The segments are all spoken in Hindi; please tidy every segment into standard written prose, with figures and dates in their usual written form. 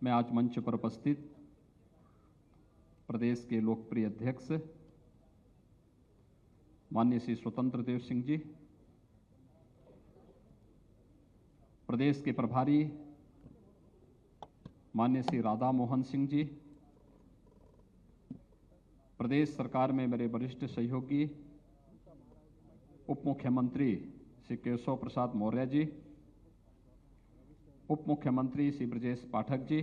मैं आज मंच पर उपस्थित प्रदेश के लोकप्रिय अध्यक्ष माननीय श्री स्वतंत्र देव सिंह जी, प्रदेश के प्रभारी माननीय श्री राधा मोहन सिंह जी, प्रदेश सरकार में मेरे वरिष्ठ सहयोगी उप मुख्यमंत्री श्री केशव प्रसाद मौर्य जी, उप मुख्यमंत्री श्री ब्रजेश पाठक जी,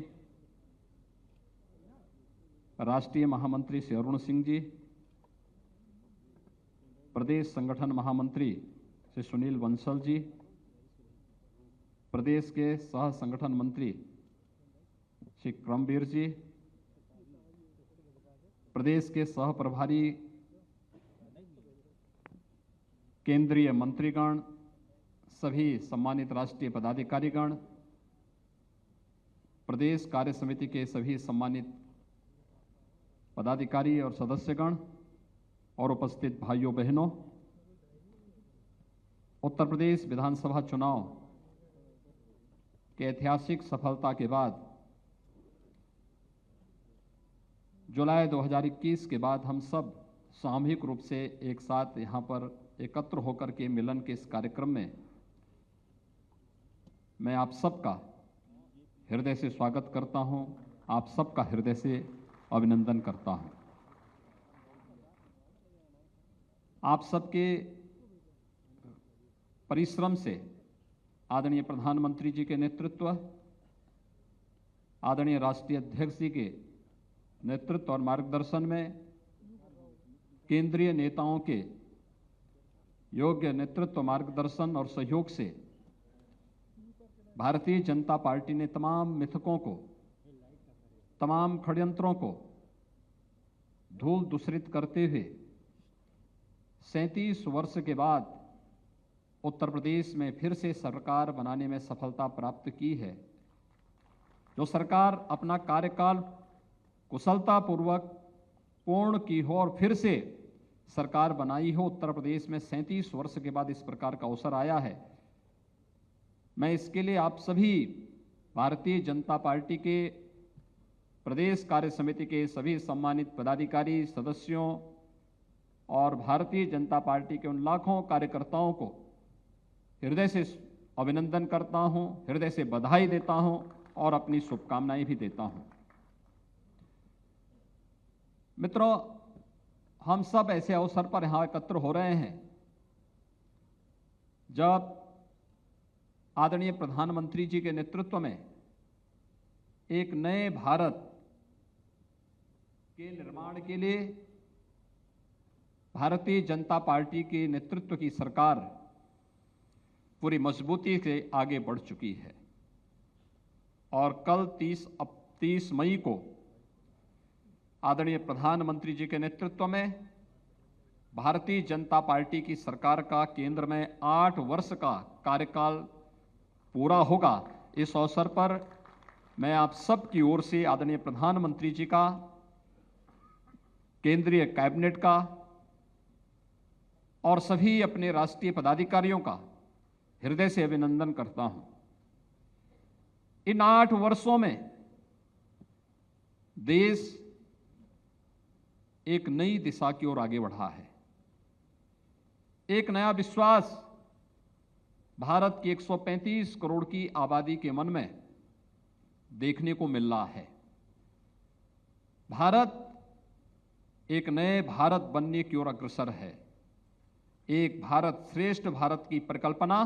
राष्ट्रीय महामंत्री श्री अरुण सिंह जी, प्रदेश संगठन महामंत्री श्री सुनील बंसल जी, प्रदेश के सह संगठन मंत्री श्री क्रमवीर जी, प्रदेश के सह प्रभारी केंद्रीय मंत्रीगण, सभी सम्मानित राष्ट्रीय पदाधिकारीगण, प्रदेश कार्य समिति के सभी सम्मानित पदाधिकारी और सदस्यगण और उपस्थित भाइयों बहनों, उत्तर प्रदेश विधानसभा चुनाव के ऐतिहासिक सफलता के बाद जुलाई 2021 के बाद हम सब सामूहिक रूप से एक साथ यहाँ पर एकत्र होकर के मिलन के इस कार्यक्रम में मैं आप सबका हृदय से स्वागत करता हूँ, आप सबका हृदय से अभिनंदन करता हूँ। आप सबके परिश्रम से आदरणीय प्रधानमंत्री जी के नेतृत्व, आदरणीय राष्ट्रीय अध्यक्ष जी के नेतृत्व और मार्गदर्शन में, केंद्रीय नेताओं के योग्य नेतृत्व, मार्गदर्शन और सहयोग से भारतीय जनता पार्टी ने तमाम मिथकों को, तमाम षड्यंत्रों को धूल दूषरित करते हुए 37 वर्ष के बाद उत्तर प्रदेश में फिर से सरकार बनाने में सफलता प्राप्त की है। जो सरकार अपना कार्यकाल कुशलतापूर्वक पूर्ण की हो और फिर से सरकार बनाई हो, उत्तर प्रदेश में 37 वर्ष के बाद इस प्रकार का अवसर आया है। मैं इसके लिए आप सभी भारतीय जनता पार्टी के प्रदेश कार्य समिति के सभी सम्मानित पदाधिकारी, सदस्यों और भारतीय जनता पार्टी के उन लाखों कार्यकर्ताओं को हृदय से अभिनंदन करता हूं, हृदय से बधाई देता हूं और अपनी शुभकामनाएं भी देता हूं। मित्रों, हम सब ऐसे अवसर पर यहां एकत्र हो रहे हैं जब आदरणीय प्रधानमंत्री जी के नेतृत्व में एक नए भारत के निर्माण के लिए भारतीय जनता पार्टी के नेतृत्व की सरकार पूरी मजबूती से आगे बढ़ चुकी है। और कल 30 मई को आदरणीय प्रधानमंत्री जी के नेतृत्व में भारतीय जनता पार्टी की सरकार का केंद्र में 8 वर्ष का कार्यकाल पूरा होगा। इस अवसर पर मैं आप सब की ओर से आदरणीय प्रधानमंत्री जी का, केंद्रीय कैबिनेट का और सभी अपने राष्ट्रीय पदाधिकारियों का हृदय से अभिनंदन करता हूं। इन 8 वर्षों में देश एक नई दिशा की ओर आगे बढ़ा है। एक नया विश्वास भारत की 135 करोड़ की आबादी के मन में देखने को मिल रहा है। भारत एक नए भारत बनने की ओर अग्रसर है। एक भारत श्रेष्ठ भारत की परिकल्पना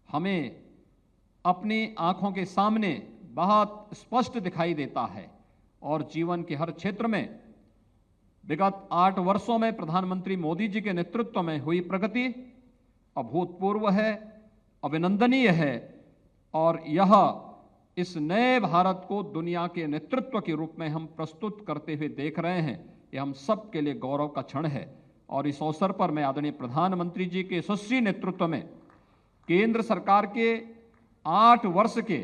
हमें अपनी आंखों के सामने बहुत स्पष्ट दिखाई देता है और जीवन के हर क्षेत्र में विगत 8 वर्षों में प्रधानमंत्री मोदी जी के नेतृत्व में हुई प्रगति अभूतपूर्व है, अभिनंदनीय है और यह इस नए भारत को दुनिया के नेतृत्व के रूप में हम प्रस्तुत करते हुए देख रहे हैं। यह हम सब के लिए गौरव का क्षण है। और इस अवसर पर मैं आदरणीय प्रधानमंत्री जी के यशस्वी नेतृत्व में केंद्र सरकार के 8 वर्ष के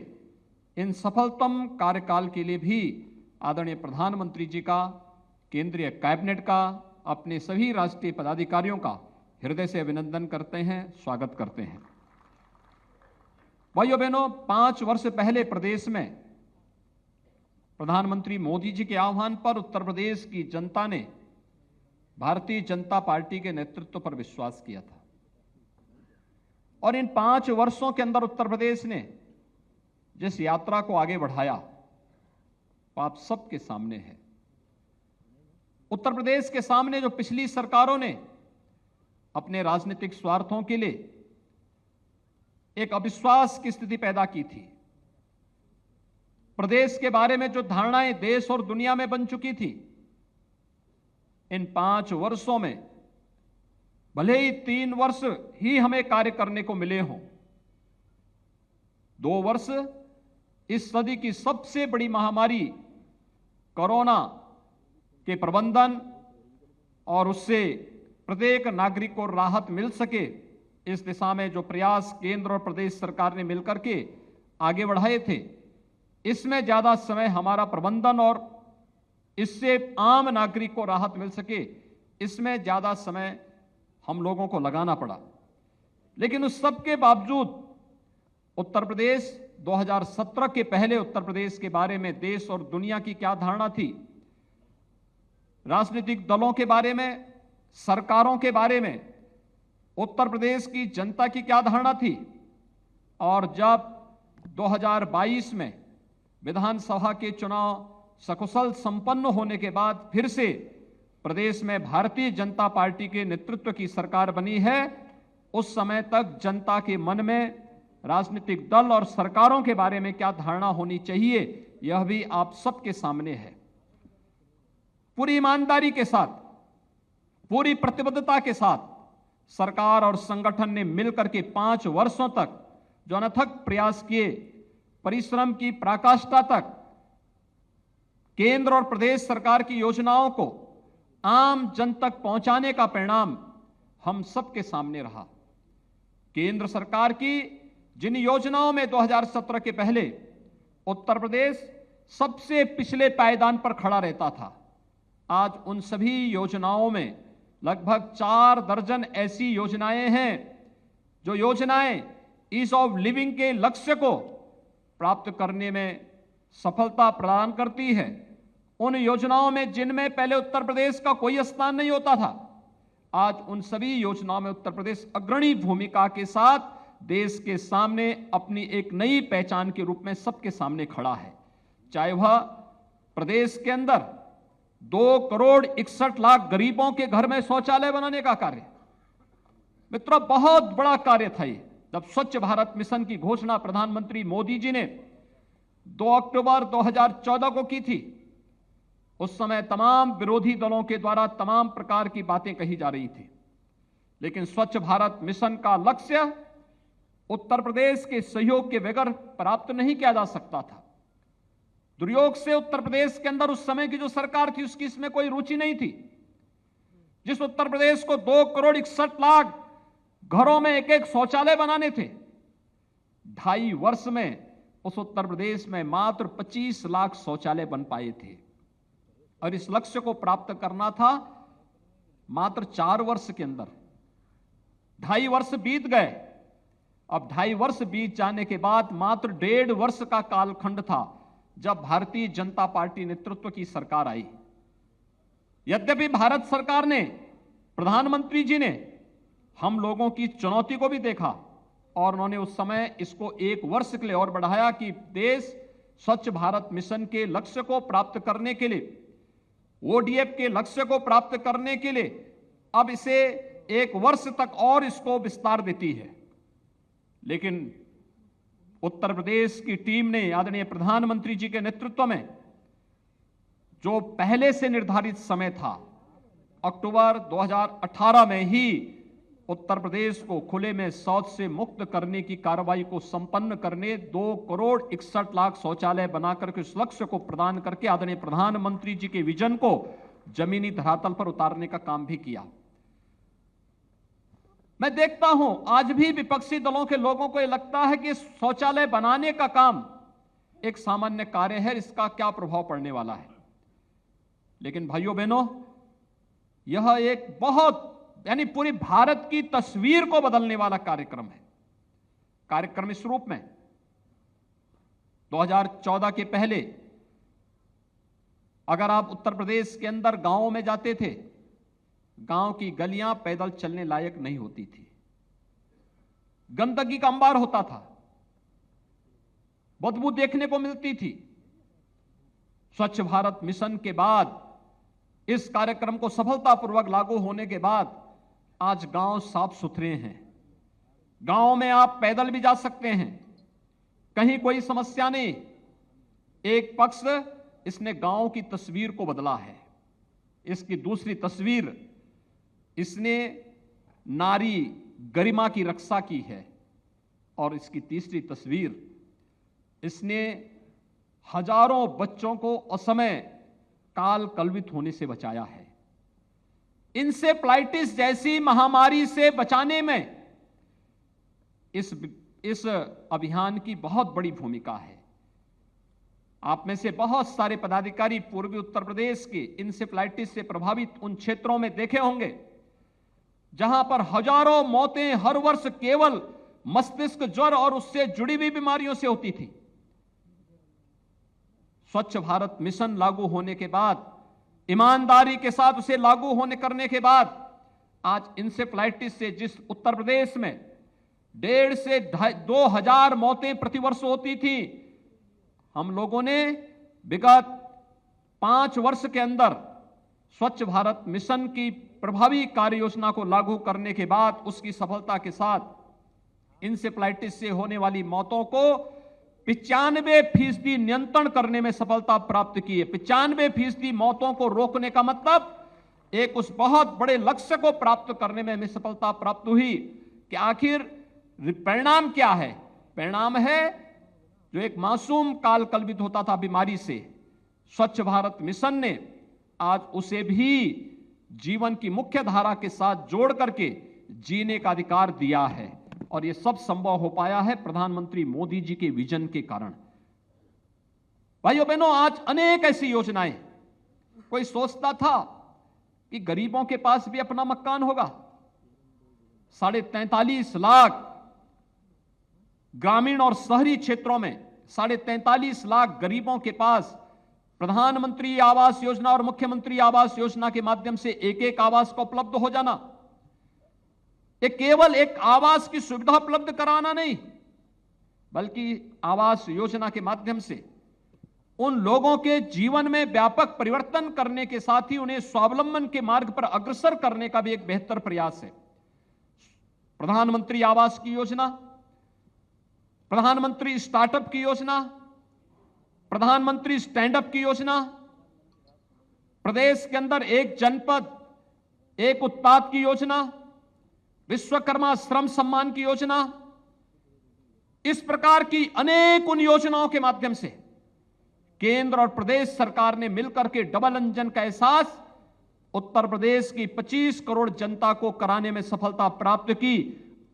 इन सफलतम कार्यकाल के लिए भी आदरणीय प्रधानमंत्री जी का, केंद्रीय कैबिनेट का, अपने सभी राष्ट्रीय पदाधिकारियों का हृदय से अभिनंदन करते हैं, स्वागत करते हैं। भाइयों बहनों, 5 वर्ष पहले प्रदेश में प्रधानमंत्री मोदी जी के आह्वान पर उत्तर प्रदेश की जनता ने भारतीय जनता पार्टी के नेतृत्व पर विश्वास किया था और इन 5 वर्षों के अंदर उत्तर प्रदेश ने जिस यात्रा को आगे बढ़ाया वो आप सबके सामने है। उत्तर प्रदेश के सामने जो पिछली सरकारों ने अपने राजनीतिक स्वार्थों के लिए एक अविश्वास की स्थिति पैदा की थी, प्रदेश के बारे में जो धारणाएं देश और दुनिया में बन चुकी थी, इन 5 वर्षों में भले ही 3 वर्ष ही हमें कार्य करने को मिले हों, 2 वर्ष इस सदी की सबसे बड़ी महामारी कोरोना के प्रबंधन और उससे प्रत्येक नागरिक को राहत मिल सके, इस दिशा में जो प्रयास केंद्र और प्रदेश सरकार ने मिलकर के आगे बढ़ाए थे, इसमें ज्यादा समय हमारा प्रबंधन और इससे आम नागरिक को राहत मिल सके, इसमें ज्यादा समय हम लोगों को लगाना पड़ा। लेकिन उस सब के बावजूद उत्तर प्रदेश 2017 के पहले उत्तर प्रदेश के बारे में देश और दुनिया की क्या धारणा थी, राजनीतिक दलों के बारे में, सरकारों के बारे में उत्तर प्रदेश की जनता की क्या धारणा थी, और जब 2022 में विधानसभा के चुनाव सकुशल संपन्न होने के बाद फिर से प्रदेश में भारतीय जनता पार्टी के नेतृत्व की सरकार बनी है, उस समय तक जनता के मन में राजनीतिक दल और सरकारों के बारे में क्या धारणा होनी चाहिए, यह भी आप सबके सामने है। पूरी ईमानदारी के साथ, पूरी प्रतिबद्धता के साथ सरकार और संगठन ने मिलकर के 5 वर्षों तक जो अनथक प्रयास किए, परिश्रम की पराकाष्ठा तक केंद्र और प्रदेश सरकार की योजनाओं को आम जन तक पहुंचाने का परिणाम हम सबके सामने रहा। केंद्र सरकार की जिन योजनाओं में 2017 के पहले उत्तर प्रदेश सबसे पिछले पायदान पर खड़ा रहता था, आज उन सभी योजनाओं में लगभग 4 दर्जन ऐसी योजनाएं हैं जो योजनाएं ईज ऑफ लिविंग के लक्ष्य को प्राप्त करने में सफलता प्रदान करती है। उन योजनाओं में जिनमें पहले उत्तर प्रदेश का कोई स्थान नहीं होता था, आज उन सभी योजनाओं में उत्तर प्रदेश अग्रणी भूमिका के साथ देश के सामने अपनी एक नई पहचान के रूप में सबके सामने खड़ा है। चाहे वह प्रदेश के अंदर 2,61,00,000 गरीबों के घर में शौचालय बनाने का कार्य, मित्रों बहुत बड़ा कार्य था ये। जब स्वच्छ भारत मिशन की घोषणा प्रधानमंत्री मोदी जी ने 2 अक्टूबर 2014 को की थी, उस समय तमाम विरोधी दलों के द्वारा तमाम प्रकार की बातें कही जा रही थी, लेकिन स्वच्छ भारत मिशन का लक्ष्य उत्तर प्रदेश के सहयोग के बगैर प्राप्त नहीं किया जा सकता था। दुर्योग से उत्तर प्रदेश के अंदर उस समय की जो सरकार थी उसकी इसमें कोई रुचि नहीं थी। जिस उत्तर प्रदेश को 2,61,00,000 घरों में एक शौचालय बनाने थे, 2.5 वर्ष में उस उत्तर प्रदेश में मात्र 25 लाख शौचालय बन पाए थे, और इस लक्ष्य को प्राप्त करना था मात्र 4 वर्ष के अंदर। 2.5 वर्ष बीत गए। अब 2.5 वर्ष बीत जाने के बाद मात्र 1.5 वर्ष का कालखंड था जब भारतीय जनता पार्टी नेतृत्व की सरकार आई। यद्यपि भारत सरकार ने, प्रधानमंत्री जी ने हम लोगों की चुनौती को भी देखा और उन्होंने उस समय इसको 1 वर्ष के लिए और बढ़ाया कि देश स्वच्छ भारत मिशन के लक्ष्य को प्राप्त करने के लिए, ओडीएफ के लक्ष्य को प्राप्त करने के लिए अब इसे 1 वर्ष तक और इसको विस्तार देती है। लेकिन उत्तर प्रदेश की टीम ने आदरणीय प्रधानमंत्री जी के नेतृत्व में जो पहले से निर्धारित समय था, अक्टूबर 2018 में ही उत्तर प्रदेश को खुले में शौच से मुक्त करने की कार्रवाई को संपन्न करने 2,61,00,000 शौचालय बनाकर के उस लक्ष्य को प्रदान करके आदरणीय प्रधानमंत्री जी के विजन को जमीनी धरातल पर उतारने का काम भी किया। मैं देखता हूं आज भी विपक्षी दलों के लोगों को यह लगता है कि शौचालय बनाने का काम एक सामान्य कार्य है, इसका क्या प्रभाव पड़ने वाला है। लेकिन भाइयों बहनों, यह एक बहुत यानी पूरी भारत की तस्वीर को बदलने वाला कार्यक्रम है। कार्यक्रम इस रूप में 2014 के पहले अगर आप उत्तर प्रदेश के अंदर गांवों में जाते थे, गांव की गलियां पैदल चलने लायक नहीं होती थी, गंदगी का अंबार होता था, बदबू देखने को मिलती थी। स्वच्छ भारत मिशन के बाद, इस कार्यक्रम को सफलतापूर्वक लागू होने के बाद आज गांव साफ सुथरे हैं। गांव में आप पैदल भी जा सकते हैं, कहीं कोई समस्या नहीं। एक पक्ष इसने गांव की तस्वीर को बदला है, इसकी दूसरी तस्वीर इसने नारी गरिमा की रक्षा की है, और इसकी तीसरी तस्वीर इसने हजारों बच्चों को असमय काल कलवित होने से बचाया है। इंसेफ्लाइटिस जैसी महामारी से बचाने में इस अभियान की बहुत बड़ी भूमिका है। आप में से बहुत सारे पदाधिकारी पूर्वी उत्तर प्रदेश के इंसेफ्लाइटिस से प्रभावित उन क्षेत्रों में देखे होंगे जहां पर हजारों मौतें हर वर्ष केवल मस्तिष्क ज्वर और उससे जुड़ी हुई बीमारियों से होती थी। स्वच्छ भारत मिशन लागू होने के बाद, ईमानदारी के साथ उसे लागू होने करने के बाद, आज इंसेफ्लाइटिस से जिस उत्तर प्रदेश में 1.5 से 2,000 मौतें प्रतिवर्ष होती थी, हम लोगों ने विगत 5 वर्ष के अंदर स्वच्छ भारत मिशन की प्रभावी कार्य योजना को लागू करने के बाद उसकी सफलता के साथ इंसेफ्लाइटिस से होने वाली मौतों को 95% नियंत्रण करने में सफलता प्राप्त की है। 95% मौतों को रोकने का मतलब एक उस बहुत बड़े लक्ष्य को प्राप्त करने में हमें सफलता प्राप्त हुई कि आखिर परिणाम क्या है? परिणाम है जो एक मासूम काल कलवित होता था बीमारी से, स्वच्छ भारत मिशन ने आज उसे भी जीवन की मुख्य धारा के साथ जोड़ करके जीने का अधिकार दिया है, और यह सब संभव हो पाया है प्रधानमंत्री मोदी जी के विजन के कारण। भाइयों बहनों, आज अनेक ऐसी योजनाएं, कोई सोचता था कि गरीबों के पास भी अपना मकान होगा। 43.5 लाख ग्रामीण और शहरी क्षेत्रों में 43.5 लाख गरीबों के पास प्रधानमंत्री आवास योजना और मुख्यमंत्री आवास योजना के माध्यम से एक आवास को उपलब्ध हो जाना। ये केवल एक आवास की सुविधा उपलब्ध कराना नहीं, बल्कि आवास योजना के माध्यम से उन लोगों के जीवन में व्यापक परिवर्तन करने के साथ ही उन्हें स्वावलंबन के मार्ग पर अग्रसर करने का भी एक बेहतर प्रयास है। प्रधानमंत्री आवास की योजना, प्रधानमंत्री स्टार्टअप की योजना, प्रधानमंत्री स्टैंड अप की योजना, प्रदेश के अंदर एक जनपद एक उत्पाद की योजना, विश्वकर्मा श्रम सम्मान की योजना, इस प्रकार की अनेक उन योजनाओं के माध्यम से केंद्र और प्रदेश सरकार ने मिलकर के डबल इंजन का एहसास उत्तर प्रदेश की 25 करोड़ जनता को कराने में सफलता प्राप्त की।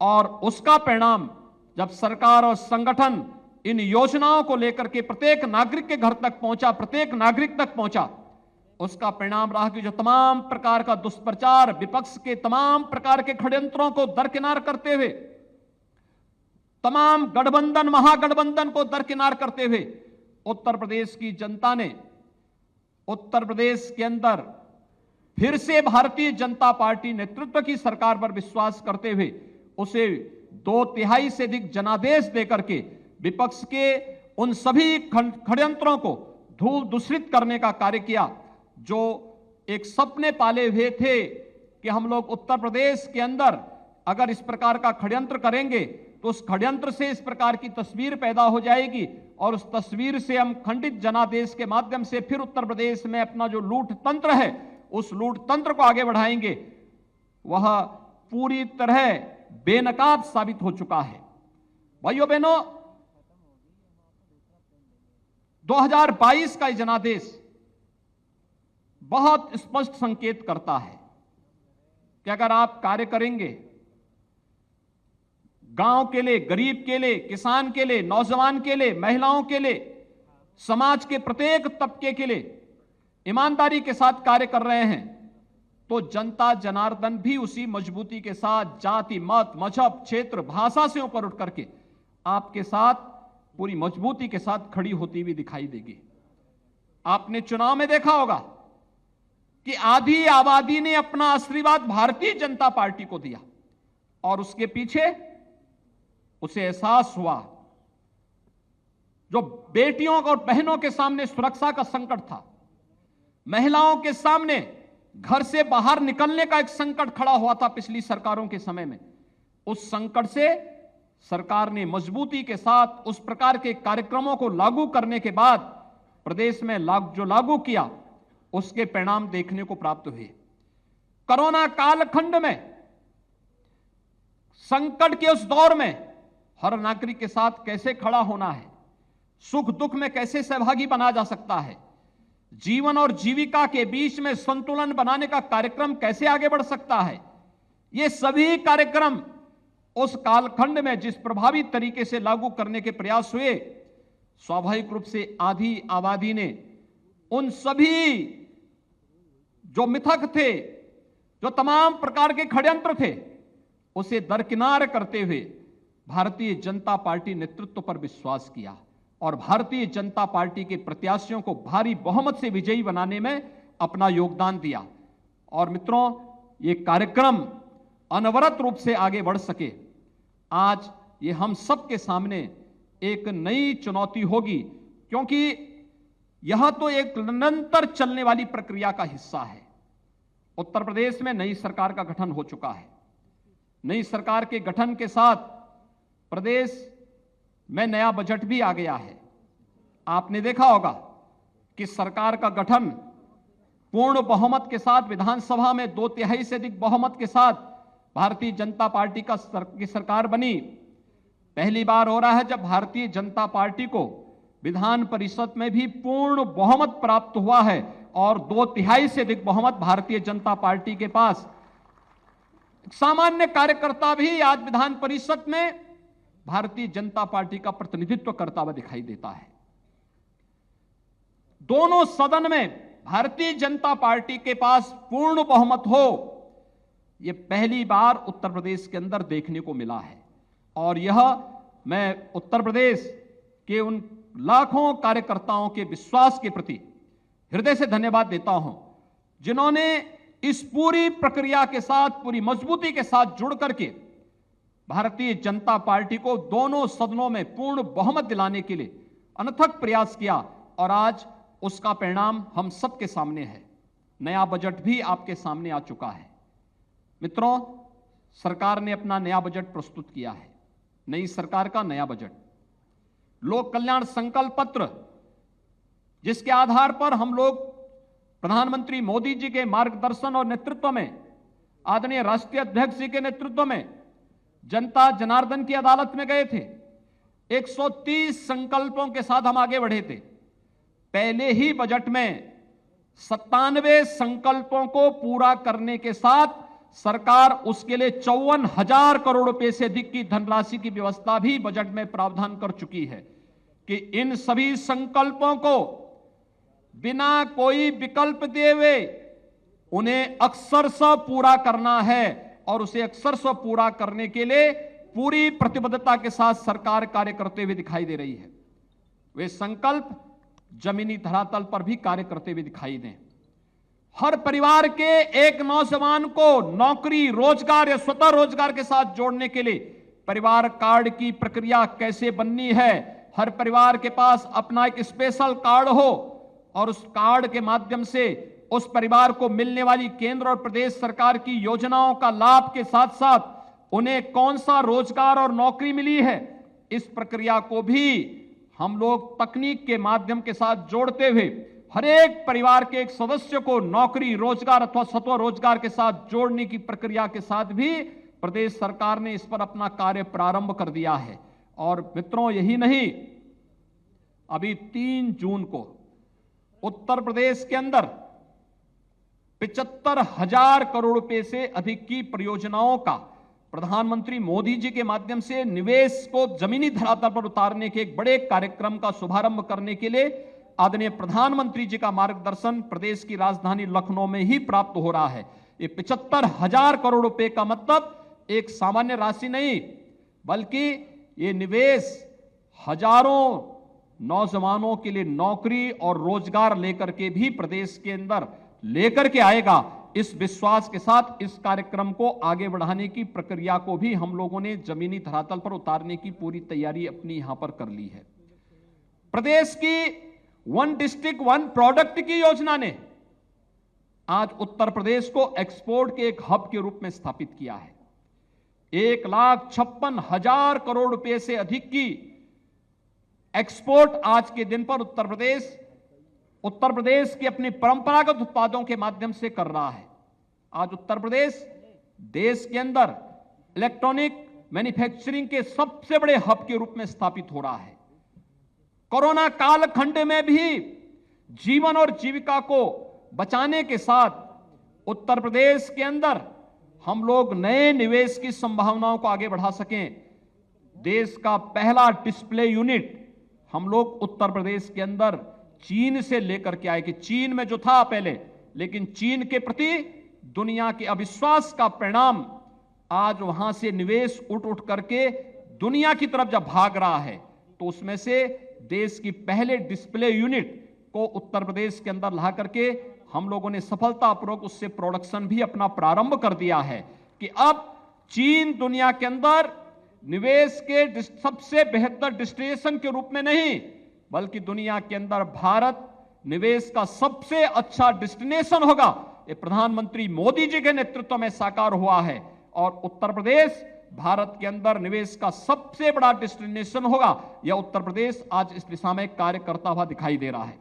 और उसका परिणाम जब सरकार और संगठन इन योजनाओं को लेकर के प्रत्येक नागरिक के घर तक पहुंचा, प्रत्येक नागरिक तक पहुंचा, उसका परिणाम रहा कि जो तमाम प्रकार का दुष्प्रचार, विपक्ष के तमाम प्रकार के षड्यंत्रों को दरकिनार करते हुए, तमाम गठबंधन महागठबंधन को दरकिनार करते हुए उत्तर प्रदेश की जनता ने उत्तर प्रदेश के अंदर फिर से भारतीय जनता पार्टी नेतृत्व की सरकार पर विश्वास करते हुए उसे 2/3 से अधिक जनादेश देकर के विपक्ष के उन सभी षड्यंत्रों को धूल दूषित करने का कार्य किया। जो एक सपने पाले हुए थे कि हम लोग उत्तर प्रदेश के अंदर अगर इस प्रकार का षड्यंत्र करेंगे तो उस षड्यंत्र से इस प्रकार की तस्वीर पैदा हो जाएगी, और उस तस्वीर से हम खंडित जनादेश के माध्यम से फिर उत्तर प्रदेश में अपना जो लूट तंत्र है उस लूट तंत्र को आगे बढ़ाएंगे, वह पूरी तरह बेनकाब साबित हो चुका है। भाइयों बहनों, 2022 का जनादेश बहुत स्पष्ट संकेत करता है कि अगर आप कार्य करेंगे गांव के लिए, गरीब के लिए, किसान के लिए, नौजवान के लिए, महिलाओं के लिए, समाज के प्रत्येक तबके के लिए ईमानदारी के साथ कार्य कर रहे हैं, तो जनता जनार्दन भी उसी मजबूती के साथ जाति, मत, मजहब, क्षेत्र, भाषा से ऊपर उठ करके आपके साथ पूरी मजबूती के साथ खड़ी होती हुई दिखाई देगी। आपने चुनाव में देखा होगा कि आधी आबादी ने अपना आशीर्वाद भारतीय जनता पार्टी को दिया और उसके पीछे उसे एहसास हुआ जो बेटियों और बहनों के सामने सुरक्षा का संकट था, महिलाओं के सामने घर से बाहर निकलने का एक संकट खड़ा हुआ था पिछली सरकारों के समय में, उस संकट से सरकार ने मजबूती के साथ उस प्रकार के कार्यक्रमों को लागू करने के बाद प्रदेश में जो लागू किया उसके परिणाम देखने को प्राप्त हुए। कोरोना कालखंड में, संकट के उस दौर में हर नागरिक के साथ कैसे खड़ा होना है, सुख दुख में कैसे सहभागी बना जा सकता है, जीवन और जीविका के बीच में संतुलन बनाने का कार्यक्रम कैसे आगे बढ़ सकता है, ये सभी कार्यक्रम उस कालखंड में जिस प्रभावी तरीके से लागू करने के प्रयास हुए, स्वाभाविक रूप से आधी आबादी ने उन सभी जो मिथक थे, जो तमाम प्रकार के षड्यंत्र थे, उसे दरकिनार करते हुए भारतीय जनता पार्टी नेतृत्व पर विश्वास किया और भारतीय जनता पार्टी के प्रत्याशियों को भारी बहुमत से विजयी बनाने में अपना योगदान दिया। और मित्रों, ये कार्यक्रम अनवरत रूप से आगे बढ़ सके, आज ये हम सबके सामने एक नई चुनौती होगी, क्योंकि यह तो एक निरंतर चलने वाली प्रक्रिया का हिस्सा है। उत्तर प्रदेश में नई सरकार का गठन हो चुका है। नई सरकार के गठन के साथ प्रदेश में नया बजट भी आ गया है। आपने देखा होगा कि सरकार का गठन पूर्ण बहुमत के साथ विधानसभा में 2/3 से अधिक बहुमत के साथ भारतीय जनता पार्टी की सरकार बनी। पहली बार हो रहा है जब भारतीय जनता पार्टी को विधान परिषद में भी पूर्ण बहुमत प्राप्त हुआ है और 2/3 से अधिक बहुमत भारतीय जनता पार्टी के पास। सामान्य कार्यकर्ता भी आज विधान परिषद में भारतीय जनता पार्टी का प्रतिनिधित्व करता हुआ दिखाई देता है। दोनों सदन में भारतीय जनता पार्टी के पास पूर्ण बहुमत हो, यह पहली बार उत्तर प्रदेश के अंदर देखने को मिला है। और यह मैं उत्तर प्रदेश के उन लाखों कार्यकर्ताओं के विश्वास के प्रति हृदय से धन्यवाद देता हूं, जिन्होंने इस पूरी प्रक्रिया के साथ पूरी मजबूती के साथ जुड़ करके भारतीय जनता पार्टी को दोनों सदनों में पूर्ण बहुमत दिलाने के लिए अनथक प्रयास किया और आज उसका परिणाम हम सबके सामने है। नया बजट भी आपके सामने आ चुका है। मित्रों, सरकार ने अपना नया बजट प्रस्तुत किया है। नई सरकार का नया बजट, लोक कल्याण संकल्प पत्र, जिसके आधार पर हम लोग प्रधानमंत्री मोदी जी के मार्गदर्शन और नेतृत्व में, आदरणीय राष्ट्रीय अध्यक्ष जी के नेतृत्व में जनता जनार्दन की अदालत में गए थे। 130 संकल्पों के साथ हम आगे बढ़े थे। पहले ही बजट में 97 संकल्पों को पूरा करने के साथ सरकार उसके लिए 54,000 करोड़ रुपए से अधिक की धनराशि की व्यवस्था भी बजट में प्रावधान कर चुकी है कि इन सभी संकल्पों को बिना कोई विकल्प दिए हुए उन्हें अक्षरशः पूरा करना है और उसे अक्षरशः पूरा करने के लिए पूरी प्रतिबद्धता के साथ सरकार कार्य करते हुए दिखाई दे रही है। वे संकल्प जमीनी धरातल पर भी कार्य करते हुए दिखाई दें। हर परिवार के एक नौजवान को नौकरी, रोजगार या स्वतः रोजगार के साथ जोड़ने के लिए परिवार कार्ड की प्रक्रिया कैसे बननी है, हर परिवार के पास अपना एक स्पेशल कार्ड हो और उस कार्ड के माध्यम से उस परिवार को मिलने वाली केंद्र और प्रदेश सरकार की योजनाओं का लाभ के साथ साथ उन्हें कौन सा रोजगार और नौकरी मिली है, इस प्रक्रिया को भी हम लोग तकनीक के माध्यम के साथ जोड़ते हुए हर एक परिवार के एक सदस्य को नौकरी, रोजगार अथवा स्वतः रोजगार के साथ जोड़ने की प्रक्रिया के साथ भी प्रदेश सरकार ने इस पर अपना कार्य प्रारंभ कर दिया है। और मित्रों, यही नहीं, अभी 3 जून को उत्तर प्रदेश के अंदर 75,000 करोड़ रुपए से अधिक की परियोजनाओं का प्रधानमंत्री मोदी जी के माध्यम से निवेश को जमीनी धरातल पर उतारने के एक बड़े कार्यक्रम का शुभारंभ करने के लिए आदरणीय प्रधानमंत्री जी का मार्गदर्शन प्रदेश की राजधानी लखनऊ में ही प्राप्त हो रहा है। ये 75,000 करोड़ रुपए का मतलब एक सामान्य राशि नहीं, बल्कि ये निवेश हजारों नौजवानों के लिए नौकरी और रोजगार लेकर के भी प्रदेश के अंदर लेकर के आएगा। इस विश्वास के साथ इस कार्यक्रम को आगे बढ़ाने की प्रक्रिया को भी हम लोगों ने जमीनी धरातल पर उतारने की पूरी तैयारी अपनी यहां पर कर ली है। प्रदेश की वन डिस्ट्रिक्ट वन प्रोडक्ट की योजना ने आज उत्तर प्रदेश को एक्सपोर्ट के एक हब के रूप में स्थापित किया है। 1,56,000 करोड़ रुपए से अधिक की एक्सपोर्ट आज के दिन पर उत्तर प्रदेश के अपने परंपरागत उत्पादों के माध्यम से कर रहा है। आज उत्तर प्रदेश देश के अंदर इलेक्ट्रॉनिक मैन्युफैक्चरिंग के सबसे बड़े हब के रूप में स्थापित हो रहा है। कोरोना कालखंड में भी जीवन और जीविका को बचाने के साथ उत्तर प्रदेश के अंदर हम लोग नए निवेश की संभावनाओं को आगे बढ़ा सकें। देश का पहला डिस्प्ले यूनिट हम लोग उत्तर प्रदेश के अंदर चीन से लेकर के आए कि चीन में जो था पहले, लेकिन चीन के प्रति दुनिया के अविश्वास का परिणाम आज वहां से निवेश उठ करके दुनिया की तरफ जब भाग रहा है, तो उसमें से देश की पहले डिस्प्ले यूनिट को उत्तर प्रदेश के अंदर ला करके हम लोगों ने सफलतापूर्वक उससे प्रोडक्शन भी अपना प्रारंभ कर दिया है कि अब चीन दुनिया के अंदर निवेश के सबसे बेहतर डेस्टिनेशन के रूप में नहीं, बल्कि दुनिया के अंदर भारत निवेश का सबसे अच्छा डेस्टिनेशन होगा। ये प्रधानमंत्री मोदी जी के नेतृत्व में साकार हुआ है और उत्तर प्रदेश भारत के अंदर निवेश का सबसे बड़ा डेस्टिनेशन होगा। यह उत्तर प्रदेश आज इस दिशा में कार्य करता हुआ दिखाई दे रहा है।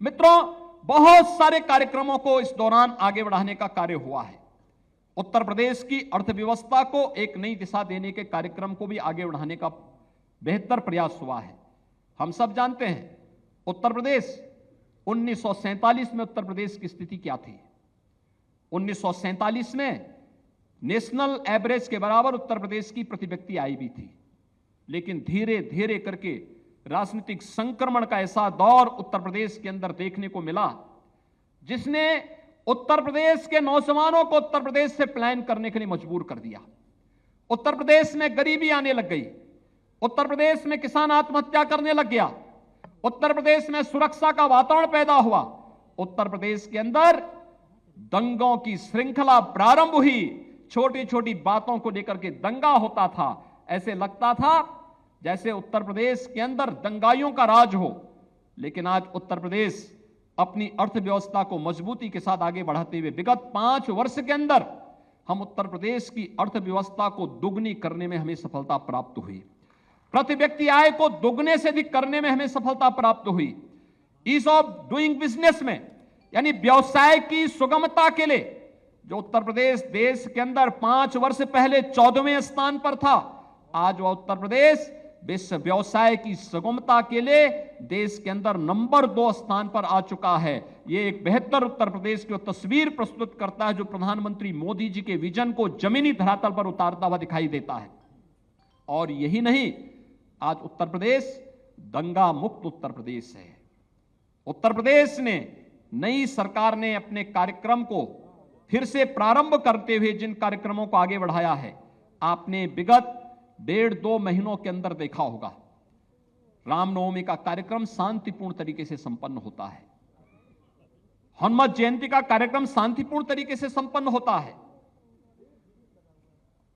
मित्रों, बहुत सारे कार्यक्रमों को इस दौरान आगे बढ़ाने का कार्य हुआ है। उत्तर प्रदेश की अर्थव्यवस्था को एक नई दिशा देने के कार्यक्रम को भी आगे बढ़ाने का बेहतर प्रयास हुआ है। हम सब जानते हैं उत्तर प्रदेश 1947 में उत्तर प्रदेश की स्थिति क्या थी। 1947 में नेशनल एवरेज के बराबर उत्तर प्रदेश की प्रति व्यक्ति आय भी थी, लेकिन धीरे धीरे करके राजनीतिक संक्रमण का ऐसा दौर उत्तर प्रदेश के अंदर देखने को मिला जिसने उत्तर प्रदेश के नौजवानों को उत्तर प्रदेश से पलायन करने के लिए मजबूर कर दिया। उत्तर प्रदेश में गरीबी आने लग गई, उत्तर प्रदेश में किसान आत्महत्या करने लग गया, उत्तर प्रदेश में सुरक्षा का वातावरण पैदा हुआ, उत्तर प्रदेश के अंदर दंगों की श्रृंखला प्रारंभ हुई। छोटी छोटी बातों को लेकर के दंगा होता था, ऐसे लगता था जैसे उत्तर प्रदेश के अंदर दंगाइयों का राज हो। लेकिन आज उत्तर प्रदेश अपनी अर्थव्यवस्था को मजबूती के साथ आगे बढ़ाते हुए विगत 5 वर्ष के अंदर हम उत्तर प्रदेश की अर्थव्यवस्था को दुगनी करने में हमें सफलता प्राप्त हुई। प्रति व्यक्ति आय को दुगने से अधिक करने में हमें सफलता प्राप्त हुई। ईज ऑफ डूइंग बिजनेस में, यानी व्यवसाय की सुगमता के लिए जो उत्तर प्रदेश देश के अंदर 5 वर्ष पहले 14वें स्थान पर था, आज वह उत्तर प्रदेश विश्व व्यवसाय की सुगमता के लिए देश के अंदर नंबर 2 स्थान पर आ चुका है। यह एक बेहतर उत्तर प्रदेश की तस्वीर प्रस्तुत करता है जो प्रधानमंत्री मोदी जी के विजन को जमीनी धरातल पर उतारता हुआ दिखाई देता है। और यही नहीं, आज उत्तर प्रदेश दंगा मुक्त उत्तर प्रदेश है। उत्तर प्रदेश ने, नई सरकार ने अपने कार्यक्रम को फिर से प्रारंभ करते हुए जिन कार्यक्रमों को आगे बढ़ाया है, आपने विगत 1.5-2 महीनों के अंदर देखा होगा। रामनवमी का कार्यक्रम शांतिपूर्ण तरीके से संपन्न होता है, हनुमत जयंती का कार्यक्रम शांतिपूर्ण तरीके से संपन्न होता है,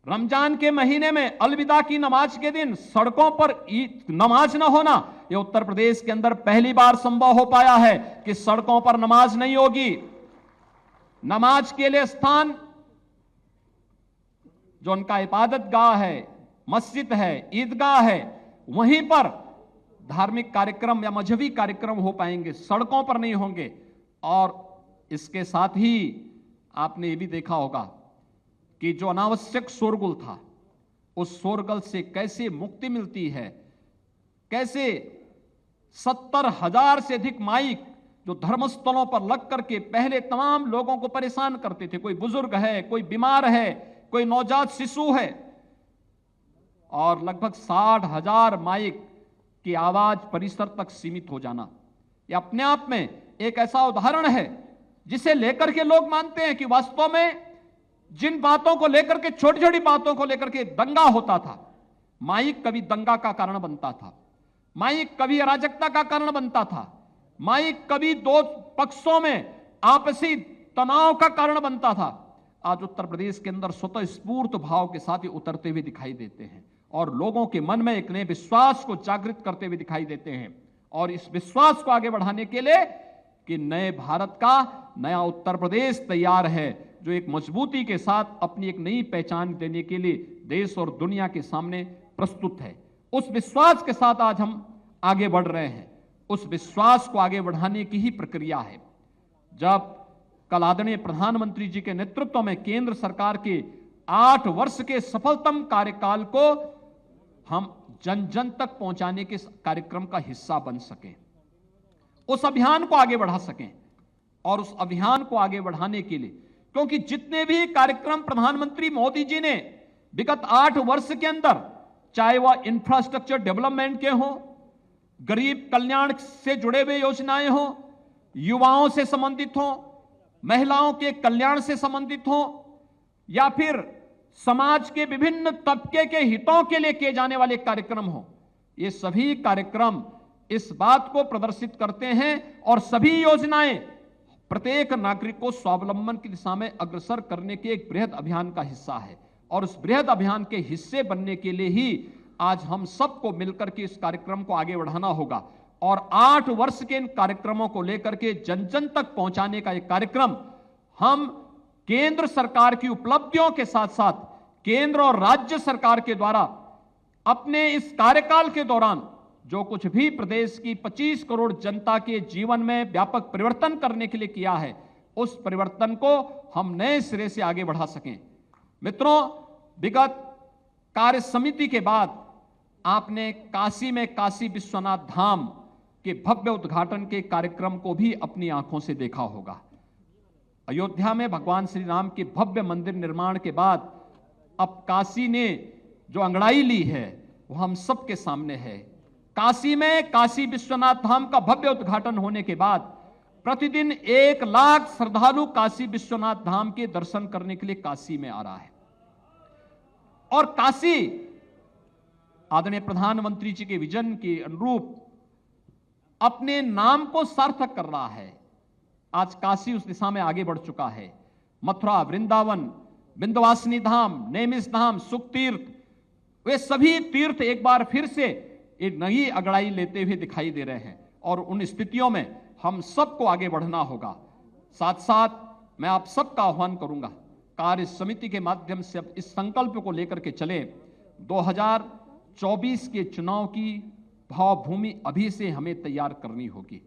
रमजान के महीने में अलविदा की नमाज के दिन सड़कों पर नमाज ना होना, यह उत्तर प्रदेश के अंदर पहली बार संभव हो पाया है कि सड़कों पर नमाज नहीं होगी। नमाज के लिए स्थान जो उनका इबादत गाह है, मस्जिद है, ईदगाह है, वहीं पर धार्मिक कार्यक्रम या मजहबी कार्यक्रम हो पाएंगे, सड़कों पर नहीं होंगे। और इसके साथ ही आपने ये भी देखा होगा कि जो अनावश्यक शोरगुल था, उस शोरगुल से कैसे मुक्ति मिलती है, कैसे 70,000 से अधिक माइक जो धर्मस्थलों पर लग करके पहले तमाम लोगों को परेशान करते थे, कोई बुजुर्ग है, कोई बीमार है, कोई नवजात शिशु है, और लगभग 60,000 माइक की आवाज परिसर तक सीमित हो जाना, यह अपने आप में एक ऐसा उदाहरण है जिसे लेकर के लोग मानते हैं कि वास्तव में जिन बातों को लेकर के, छोटी छोटी बातों को लेकर के दंगा होता था, माइक कभी दंगा का कारण बनता था। माइक कभी अराजकता का कारण बनता था, माइक कभी दो पक्षों में आपसी तनाव का कारण बनता था। आज उत्तर प्रदेश के अंदर स्वतः स्फूर्त भाव के साथ ही उतरते हुए दिखाई देते हैं और लोगों के मन में एक नए विश्वास को जागृत करते हुए दिखाई देते हैं। और इस विश्वास को आगे बढ़ाने के लिए कि नए भारत का नया उत्तर प्रदेश तैयार है, जो एक मजबूती के साथ अपनी एक नई पहचान देने के लिए देश और दुनिया के सामने प्रस्तुत है। उस विश्वास के साथ आज हम आगे बढ़ रहे हैं। उस विश्वास को आगे बढ़ाने की ही प्रक्रिया है। जब कल आदरणीय प्रधानमंत्री जी के नेतृत्व में केंद्र सरकार के 8 वर्ष के सफलतम कार्यकाल को हम जन जन तक पहुंचाने के कार्यक्रम का हिस्सा बन सकें, उस अभियान को आगे बढ़ा सकें, और उस अभियान को आगे बढ़ाने के लिए, क्योंकि जितने भी कार्यक्रम प्रधानमंत्री मोदी जी ने विगत 8 वर्ष के अंदर, चाहे वह इंफ्रास्ट्रक्चर डेवलपमेंट के हों, गरीब कल्याण से जुड़े हुए योजनाएं हों, युवाओं से संबंधित हों, महिलाओं के कल्याण से संबंधित हों, या फिर समाज के विभिन्न तबके के हितों के लिए किए जाने वाले कार्यक्रम हों, ये सभी कार्यक्रम इस बात को प्रदर्शित करते हैं और सभी योजनाएं प्रत्येक नागरिक को स्वावलंबन की दिशा में अग्रसर करने के एक बृहद अभियान का हिस्सा है। और उस बृहद अभियान के हिस्से बनने के लिए ही आज हम सबको मिलकर के इस कार्यक्रम को आगे बढ़ाना होगा। और 8 वर्ष के इन कार्यक्रमों को लेकर के जन जन तक पहुंचाने का एक कार्यक्रम हम केंद्र सरकार की उपलब्धियों के साथ साथ केंद्र और राज्य सरकार के द्वारा अपने इस कार्यकाल के दौरान जो कुछ भी प्रदेश की 25 करोड़ जनता के जीवन में व्यापक परिवर्तन करने के लिए किया है, उस परिवर्तन को हम नए सिरे से आगे बढ़ा सकें। मित्रों, विगत कार्य समिति के बाद आपने काशी में काशी विश्वनाथ धाम के भव्य उद्घाटन के कार्यक्रम को भी अपनी आंखों से देखा होगा। अयोध्या में भगवान श्री राम के भव्य मंदिर निर्माण के बाद अब काशी ने जो अंगड़ाई ली है वो हम सबके सामने है। काशी में काशी विश्वनाथ धाम का भव्य उद्घाटन होने के बाद प्रतिदिन 1 लाख श्रद्धालु काशी विश्वनाथ धाम के दर्शन करने के लिए काशी में आ रहा है। और काशी आदरणीय प्रधानमंत्री जी के विजन के अनुरूप अपने नाम को सार्थक कर रहा है। आज काशी उस दिशा में आगे बढ़ चुका है। मथुरा, वृंदावन, विंध्यवासिनी धाम, नेमिष धाम, सुख तीर्थ, वे सभी तीर्थ एक बार फिर से एक नई अगड़ाई लेते हुए दिखाई दे रहे हैं। और उन स्थितियों में हम सबको आगे बढ़ना होगा। साथ साथ मैं आप सबका आह्वान करूंगा, कार्य समिति के माध्यम से अब इस संकल्प को लेकर के चले। 2024 के चुनाव की भावभूमि अभी से हमें तैयार करनी होगी।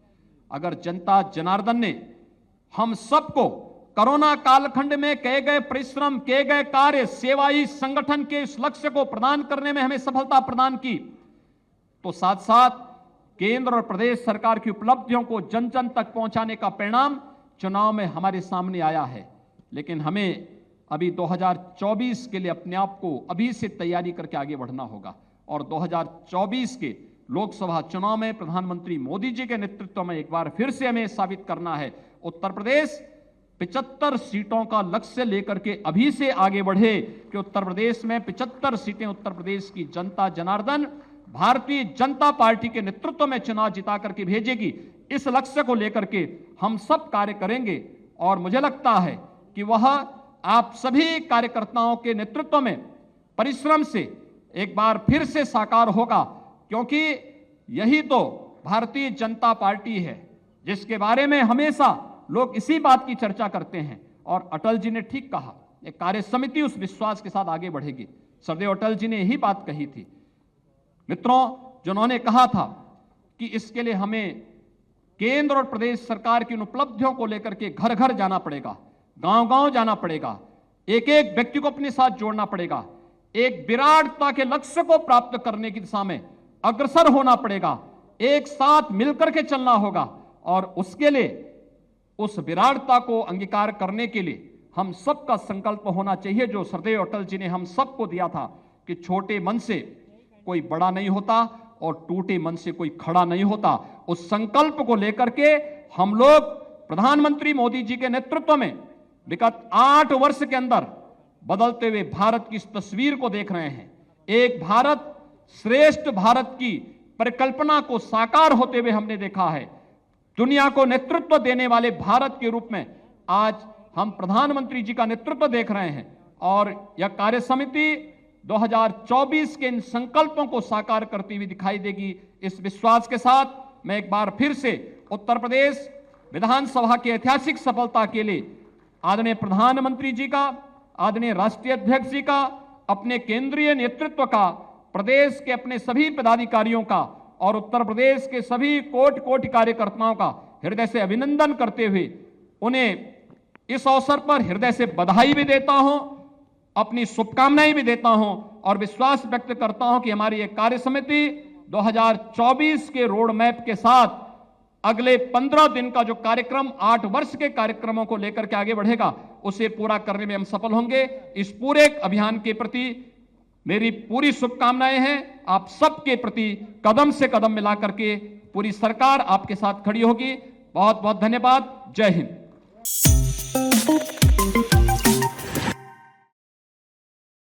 अगर जनता जनार्दन ने हम सबको कोरोना कालखंड में किए गए परिश्रम, किए गए कार्य, सेवाई संगठन के इस लक्ष्य को प्रदान करने में हमें सफलता प्रदान की, तो साथ साथ केंद्र और प्रदेश सरकार की उपलब्धियों को जन जन तक पहुंचाने का परिणाम चुनाव में हमारे सामने आया है। लेकिन हमें अभी 2024 के लिए अपने आप को अभी से तैयारी करके आगे बढ़ना होगा। और 2024 के लोकसभा चुनाव में प्रधानमंत्री मोदी जी के नेतृत्व में एक बार फिर से हमें साबित करना है, उत्तर प्रदेश 75 सीटों का लक्ष्य लेकर के अभी से आगे बढ़े कि उत्तर प्रदेश में 75 सीटें उत्तर प्रदेश की जनता जनार्दन भारतीय जनता पार्टी के नेतृत्व में चुनाव जिता करके भेजेगी। इस लक्ष्य को लेकर के हम सब कार्य करेंगे और मुझे लगता है कि वह आप सभी कार्यकर्ताओं के नेतृत्व में परिश्रम से एक बार फिर से साकार होगा, क्योंकि यही तो भारतीय जनता पार्टी है जिसके बारे में हमेशा लोग इसी बात की चर्चा करते हैं। और अटल जी ने ठीक कहा, एक कार्य समिति उस विश्वास के साथ आगे बढ़ेगी। सरदेव अटल जी ने यही बात कही थी मित्रों, जिन्होंने कहा था कि इसके लिए हमें केंद्र और प्रदेश सरकार की उन उपलब्धियों को लेकर के घर घर जाना पड़ेगा, गांव-गांव जाना पड़ेगा, एक एक व्यक्ति को अपने साथ जोड़ना पड़ेगा, एक विराटता के लक्ष्य को प्राप्त करने की दिशा में अग्रसर होना पड़ेगा, एक साथ मिलकर के चलना होगा। और उसके लिए, उस विराटता को अंगीकार करने के लिए हम सबका संकल्प होना चाहिए, जो सरदेव अटल जी ने हम सबको दिया था कि छोटे मन से कोई बड़ा नहीं होता और टूटे मन से कोई खड़ा नहीं होता। उस संकल्प को लेकर के हम लोग प्रधानमंत्री मोदी जी के नेतृत्व में विगत 8 वर्ष के अंदर बदलते हुए भारत की इस तस्वीर को देख रहे हैं। एक भारत श्रेष्ठ भारत की परिकल्पना को साकार होते हुए हमने देखा है। दुनिया को नेतृत्व देने वाले भारत के रूप में आज हम प्रधानमंत्री जी का नेतृत्व देख रहे हैं और यह कार्य समिति 2024 के इन संकल्पों को साकार करती हुई दिखाई देगी। इस विश्वास के साथ मैं एक बार फिर से उत्तर प्रदेश विधानसभा की ऐतिहासिक सफलता के लिए आदरणीय प्रधानमंत्री जी का, आदरणीय राष्ट्रीय अध्यक्ष जी का, अपने केंद्रीय नेतृत्व का, प्रदेश के अपने सभी पदाधिकारियों का और उत्तर प्रदेश के सभी कोटि कोटि कार्यकर्ताओं का हृदय से अभिनंदन करते हुए उन्हें इस अवसर पर हृदय से बधाई भी देता हूं, अपनी शुभकामनाएं भी देता हूं और विश्वास व्यक्त करता हूं कि हमारी एक कार्य समिति 2024 के रोड मैप के साथ अगले 15 दिन का जो कार्यक्रम 8 वर्ष के कार्यक्रमों को लेकर के आगे बढ़ेगा, उसे पूरा करने में हम सफल होंगे। इस पूरे अभियान के प्रति मेरी पूरी शुभकामनाएं हैं। आप सबके प्रति कदम से कदम मिला करके पूरी सरकार आपके साथ खड़ी होगी। बहुत बहुत धन्यवाद। जय हिंद।